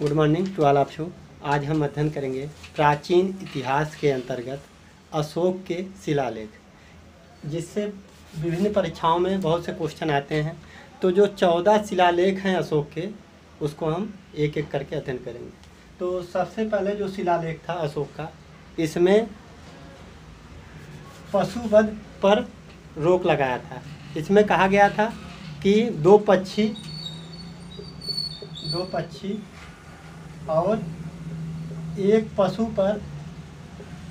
Good morning to all of you. आज हम अध्ययन करेंगे प्राचीन इतिहास के अंतर्गत अशोक के शिलालेख, जिससे विभिन्न परीक्षाओं में बहुत से क्वेश्चन आते हैं। तो जो 14 शिलालेख हैं अशोक के, उसको हम एक एक करके अध्ययन करेंगे। तो सबसे पहले जो शिलालेख था अशोक का, इसमें पशुवध पर रोक लगाया था। इसमें कहा गया था कि दो पक्षी और एक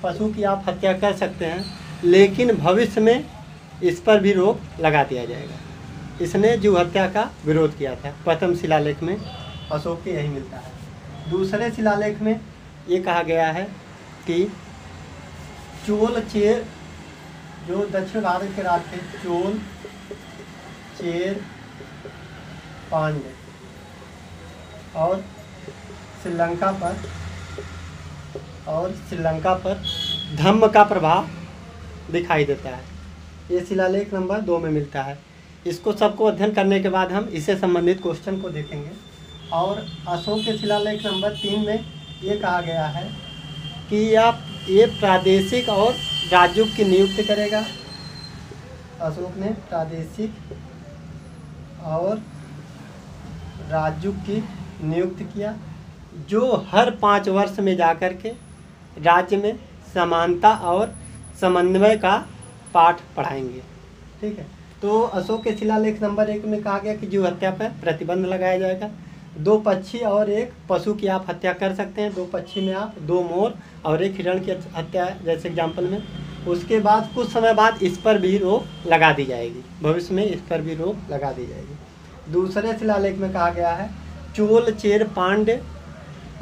पशु की आप हत्या कर सकते हैं, लेकिन भविष्य में इस पर भी रोक लगा दिया जाएगा। इसने जीव हत्या का विरोध किया था। प्रथम शिलालेख में अशोक के यही मिलता है। दूसरे शिलालेख में ये कहा गया है कि चोल चेर, जो दक्षिण भारत के राज थे, चोल चेर पांड्य, और श्रीलंका पर धम्म का प्रभाव दिखाई देता है। ये शिलालेख नंबर 2 में मिलता है। इसको सबको अध्ययन करने के बाद हम इससे संबंधित क्वेश्चन को देखेंगे। और अशोक के शिलालेख नंबर 3 में ये कहा गया है कि ये प्रादेशिक और राज्यों की नियुक्ति करेगा। अशोक ने प्रादेशिक और राज्यों की नियुक्ति किया, जो हर 5 वर्ष में जाकर के राज्य में समानता और समन्वय का पाठ पढ़ाएंगे। ठीक है। तो अशोक के शिलालेख नंबर 1 में कहा गया कि जीव हत्या पर प्रतिबंध लगाया जाएगा। 2 पक्षी और 1 पशु की आप हत्या कर सकते हैं। 2 पक्षी में आप 2 मोर और 1 हिरण की हत्या, जैसे एग्जाम्पल में। उसके बाद कुछ समय बाद इस पर भी रोक लगा दी जाएगी। भविष्य में इस पर भी रोक लगा दी जाएगी। दूसरे शिलालेख में कहा गया है चोल चेर पांड्य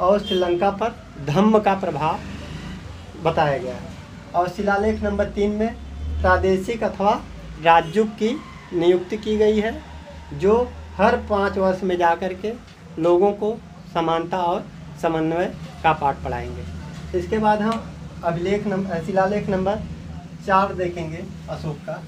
और श्रीलंका पर धम्म का प्रभाव बताया गया है। और शिलालेख नंबर 3 में प्रादेशिक अथवा राज्यों की नियुक्ति की गई है, जो हर 5 वर्ष में जाकर के लोगों को समानता और समन्वय का पाठ पढ़ाएंगे। इसके बाद हम शिलालेख नंबर 4 देखेंगे अशोक का।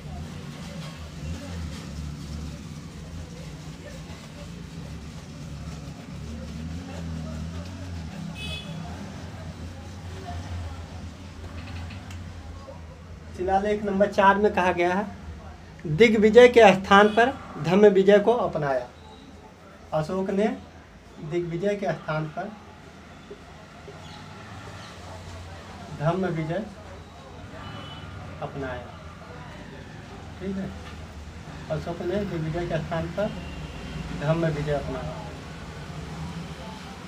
शिलालेख नंबर 4 में कहा गया है दिग्विजय के स्थान पर धम्म विजय को अपनाया। अशोक ने दिग्विजय के स्थान पर धम्म विजय अपनाया। ठीक है। अशोक ने दिग्विजय के स्थान पर धम्म विजय अपनाया।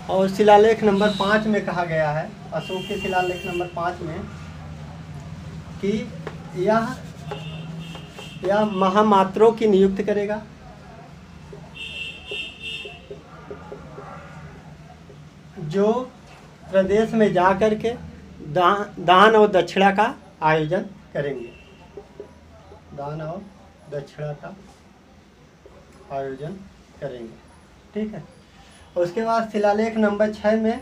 और शिलालेख नंबर 5 में कहा गया है, अशोक के शिलालेख नंबर 5 में, कि यह महामात्रों की नियुक्ति करेगा, जो प्रदेश में जाकर के दान और दक्षिणा का आयोजन करेंगे। दान और दक्षिणा का आयोजन करेंगे। ठीक है। उसके बाद शिलालेख नंबर 6 में,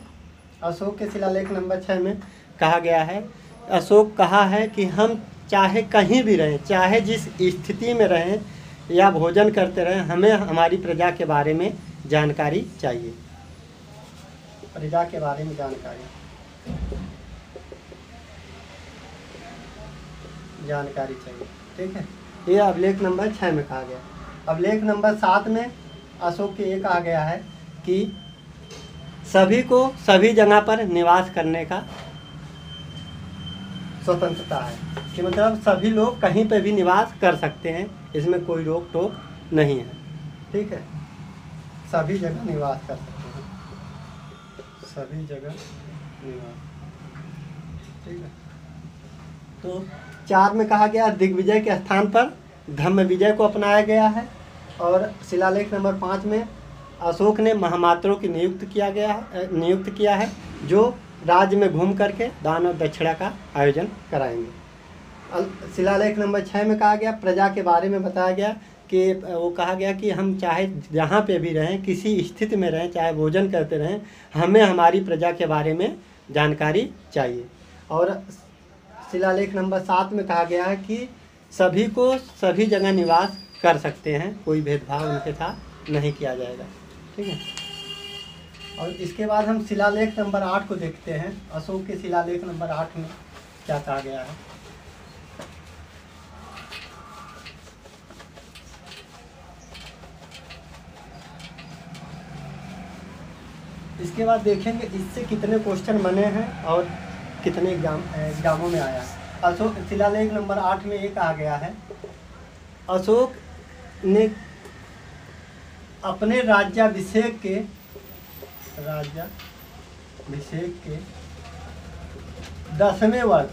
अशोक के शिलालेख नंबर 6 में कहा गया है, अशोक कहा है कि हम चाहे कहीं भी रहें, चाहे जिस स्थिति में रहें या भोजन करते रहें, हमें हमारी प्रजा के बारे में जानकारी चाहिए। प्रजा के बारे में जानकारी चाहिए। ठीक है। ये अभिलेख नंबर 6 में कहा गया। अभिलेख नंबर 7 में अशोक के ये कहा गया है कि सभी को सभी जगह पर निवास करने का स्वतंत्रता है, कि मतलब सभी लोग कहीं पर भी निवास कर सकते हैं, इसमें कोई रोक टोक नहीं है। ठीक है। सभी जगह निवास कर सकते हैं, सभी जगह निवास। ठीक है। तो 4 में कहा गया दिग्विजय के स्थान पर धम्म विजय को अपनाया गया है। और शिलालेख नंबर 5 में अशोक ने महामात्रों की नियुक्त किया है, जो राज्य में घूम करके दान और दक्षिणा का आयोजन कराएंगे। शिलालेख नंबर 6 में कहा गया प्रजा के बारे में बताया गया कि वो कहा गया कि हम चाहे जहाँ पे भी रहें, किसी स्थिति में रहें, चाहे भोजन करते रहें, हमें हमारी प्रजा के बारे में जानकारी चाहिए। और शिलालेख नंबर 7 में कहा गया है कि सभी को सभी जगह निवास कर सकते हैं, कोई भेदभाव उनके साथ नहीं किया जाएगा। ठीक है। और इसके बाद हम शिलालेख नंबर 8 को देखते हैं। अशोक के शिलालेख नंबर 8 में क्या कहा गया है। इसके बाद देखेंगे इससे कितने क्वेश्चन बने हैं और कितने एग्जामों में आया है। अशोक शिलालेख नंबर 8 में ये कहा गया है, अशोक ने अपने राज्याभिषेक के 10वें वर्ष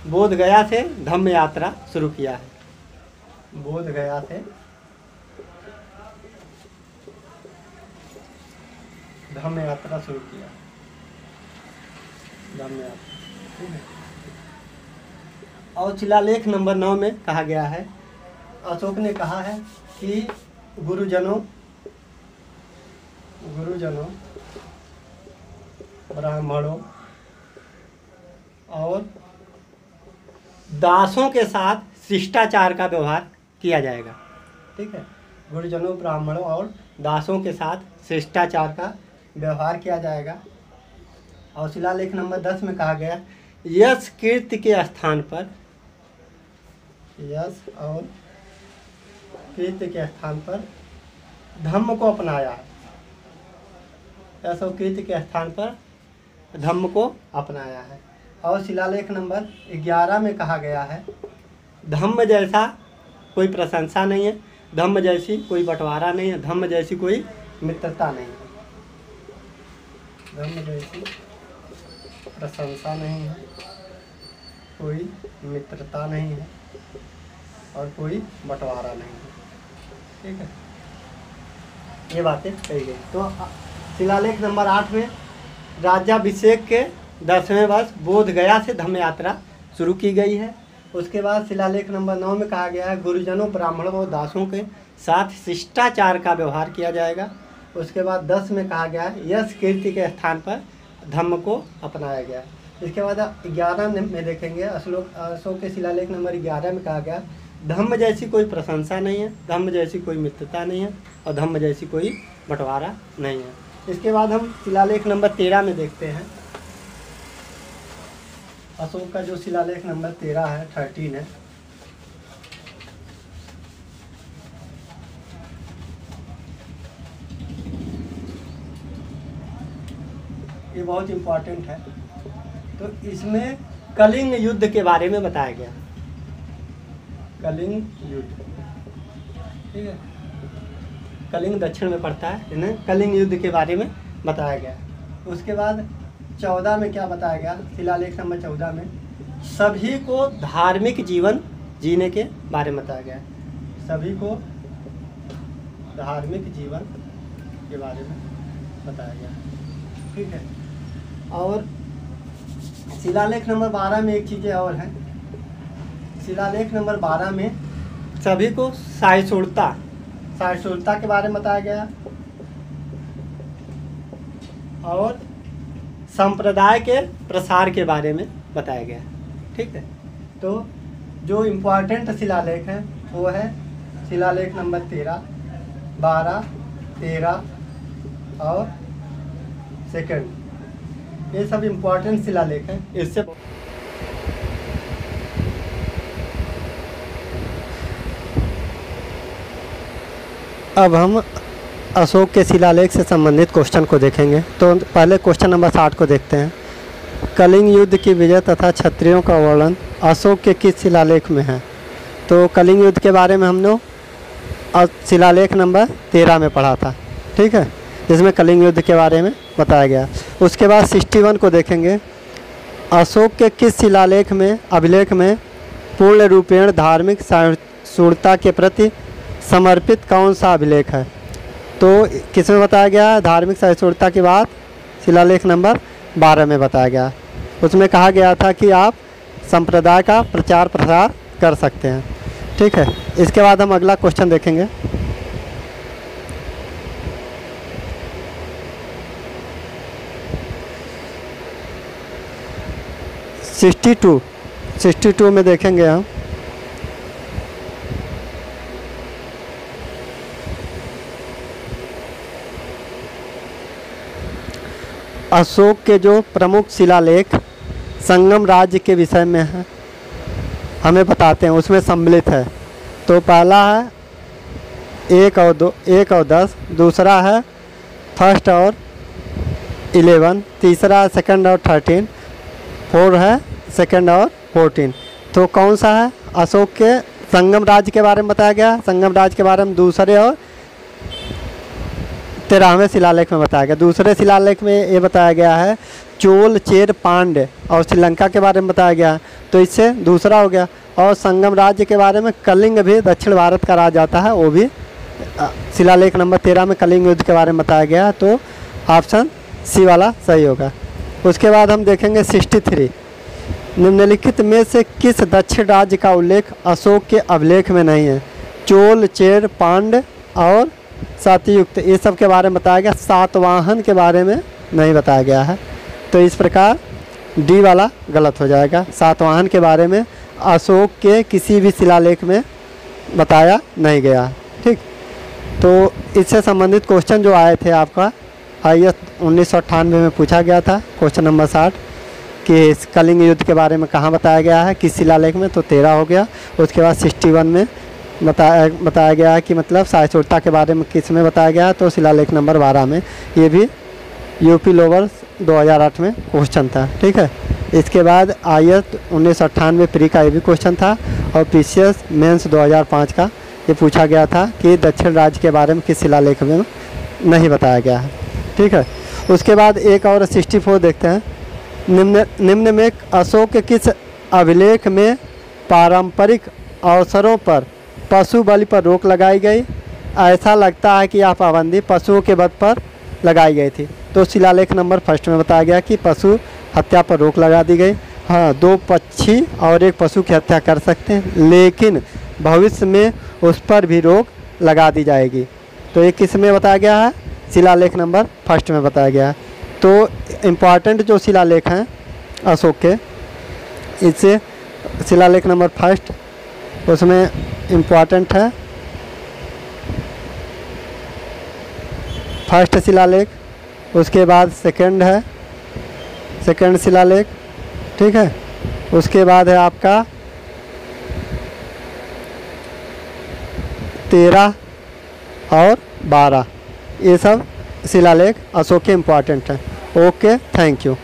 बोधगया से धम्म यात्रा शुरू किया है। बोधगया से धम्म यात्रा शुरू किया, धम्म यात्रा, ठीक है। और शिलालेख नंबर 9 में कहा गया है, अशोक ने कहा है कि गुरुजनों ब्राह्मणों और दासों के साथ शिष्टाचार का व्यवहार किया जाएगा, ठीक है। गुरुजनों ब्राह्मणों और दासों के साथ शिष्टाचार का व्यवहार किया जाएगा। और शिलालेख नंबर 10 में कहा गया, यश कीर्ति के स्थान पर, यश और कीर्ति के स्थान पर धम्म को अपनाया है। यश और कीर्ति के स्थान पर धम्म को अपनाया है। और शिलालेख नंबर 11 में कहा गया है, धम्म जैसा कोई प्रशंसा नहीं है, धम्म जैसी कोई बंटवारा नहीं है, धम्म जैसी कोई मित्रता नहीं है। धम्म जैसी प्रशंसा नहीं है, कोई मित्रता नहीं है और कोई बंटवारा नहीं है, ठीक है। ये बातें कही गई। तो शिलालेख नंबर 8 में राज्याभिषेक के 10वें वर्ष बोधगया से धम्म यात्रा शुरू की गई है। उसके बाद शिलालेख नंबर 9 में कहा गया है, गुरुजनों ब्राह्मणों और दासों के साथ शिष्टाचार का व्यवहार किया जाएगा। उसके बाद 10 में कहा गया है, यश कीर्ति के स्थान पर धम्म को अपनाया गया। इसके बाद 11 में देखेंगे, अशोक के शिलालेख नंबर 11 में कहा गया, धम्म जैसी कोई प्रशंसा नहीं है, धम्म जैसी कोई मित्रता नहीं है और धम्म जैसी कोई बंटवारा नहीं है। इसके बाद हम शिलालेख नंबर 13 में देखते हैं। अशोक का जो शिलालेख नंबर 13 है, 13 है, ये बहुत इम्पोर्टेंट है। तो इसमें कलिंग युद्ध के बारे में बताया गया, कलिंग युद्ध, ठीक है। कलिंग दक्षिण में पड़ता है, इन्हें कलिंग युद्ध के बारे में बताया गया। उसके बाद 14 में क्या बताया गया, शिलालेख नंबर 14 में सभी को धार्मिक जीवन जीने के बारे में बताया गया, सभी को धार्मिक जीवन के बारे में बताया गया, ठीक है। और शिलालेख नंबर 12 में एक चीज़ें और हैं। शिलालेख नंबर 12 में सभी को सहिष्णुता के बारे में बताया गया और संप्रदाय के प्रसार के बारे में बताया गया, ठीक है। तो जो इम्पोर्टेंट शिलालेख है वो है शिलालेख नंबर 13, 12, 13 और सेकंड, ये सब इम्पोर्टेंट शिलालेख हैं। इससे अब हम अशोक के शिलालेख से संबंधित क्वेश्चन को देखेंगे। तो पहले क्वेश्चन नंबर 60 को देखते हैं। कलिंग युद्ध की विजय तथा क्षत्रियों का वर्णन अशोक के किस शिलालेख में है? तो कलिंग युद्ध के बारे में हम लोग शिलालेख नंबर 13 में पढ़ा था, ठीक है, जिसमें कलिंग युद्ध के बारे में बताया गया। उसके बाद 61 को देखेंगे। अशोक के किस शिलालेख में अभिलेख में पूर्ण रूपेण धार्मिक सहिष्णुता के प्रति समर्पित कौन सा अभिलेख है? तो किसमें बताया गया? धार्मिक सहिष्णुता के बाद शिलालेख नंबर 12 में बताया गया। उसमें कहा गया था कि आप संप्रदाय का प्रचार प्रसार कर सकते हैं, ठीक है। इसके बाद हम अगला क्वेश्चन देखेंगे। सिक्सटी टू में देखेंगे हम। अशोक के जो प्रमुख शिलालेख संगम राज्य के विषय में है, हमें बताते हैं, उसमें सम्मिलित है। तो पहला है 1 और 10, दूसरा है 1 और 11, तीसरा है 2 और 13, 4 है 2 और 14। तो कौन सा है? अशोक के संगम राज्य के बारे में बताया गया। संगम राज्य के बारे में दूसरे और 13वें शिलालेख में बताया गया। दूसरे शिलालेख में ये बताया गया है चोल, चेर, पांड्य और श्रीलंका के बारे में बताया गया, तो इससे दूसरा हो गया। और संगम राज्य के बारे में कलिंग भी दक्षिण भारत का राज्य आता है, वो भी शिलालेख नंबर 13 में कलिंग युद्ध के बारे में बताया गया, तो ऑप्शन सी वाला सही होगा। उसके बाद हम देखेंगे 63, निम्नलिखित में से किस दक्षिण राज्य का उल्लेख अशोक के अभिलेख में नहीं है? चोल, चेर, पांड्य और सातयुक्त, ये सब के बारे में बताया गया। सातवाहन के बारे में नहीं बताया गया है, तो इस प्रकार डी वाला गलत हो जाएगा। सातवाहन के बारे में अशोक के किसी भी शिलालेख में बताया नहीं गया। ठीक, तो इससे संबंधित क्वेश्चन जो आए थे आपका IAS 1998 में पूछा गया था, क्वेश्चन नंबर 60 कि कलिंग युद्ध के बारे में कहाँ बताया गया है, किस शिलालेख में, तो 13 हो गया। उसके बाद 61 में बताया गया है कि मतलब सहिष्णुता के बारे में किस में बताया गया है, तो शिलालेख नंबर 12 में। ये भी यूपी लोअर 2008 में क्वेश्चन था। ठीक है, इसके बाद IAS 1998 प्री का ये भी क्वेश्चन था, और PCS मेंस 2005 का ये पूछा गया था कि दक्षिण राज्य के बारे में किस शिलालेख में नहीं बताया गया है। ठीक है, उसके बाद एक और 64 देखते हैं। निम्न में अशोक के किस अभिलेख में पारंपरिक अवसरों पर पशु बलि पर रोक लगाई गई? ऐसा लगता है कि यह पाबंदी पशुओं के वध पर लगाई गई थी, तो शिलालेख नंबर 1 में बताया गया कि पशु हत्या पर रोक लगा दी गई। हाँ, 2 पक्षी और 1 पशु की हत्या कर सकते हैं, लेकिन भविष्य में उस पर भी रोक लगा दी जाएगी। तो ये किस में बताया गया है? शिलालेख नंबर 1 में बताया गया है। तो इम्पॉर्टेंट जो शिलालेख हैं अशोक के, इससे शिलालेख नंबर 1 उसमें इम्पॉर्टेंट है 1 शिलालेख, उसके बाद 2 है 2 शिलालेख। ठीक है, उसके बाद है आपका 13 और 12, ये सब शिलालेख अशोक के इम्पॉर्टेंट हैं। Okay, thank you.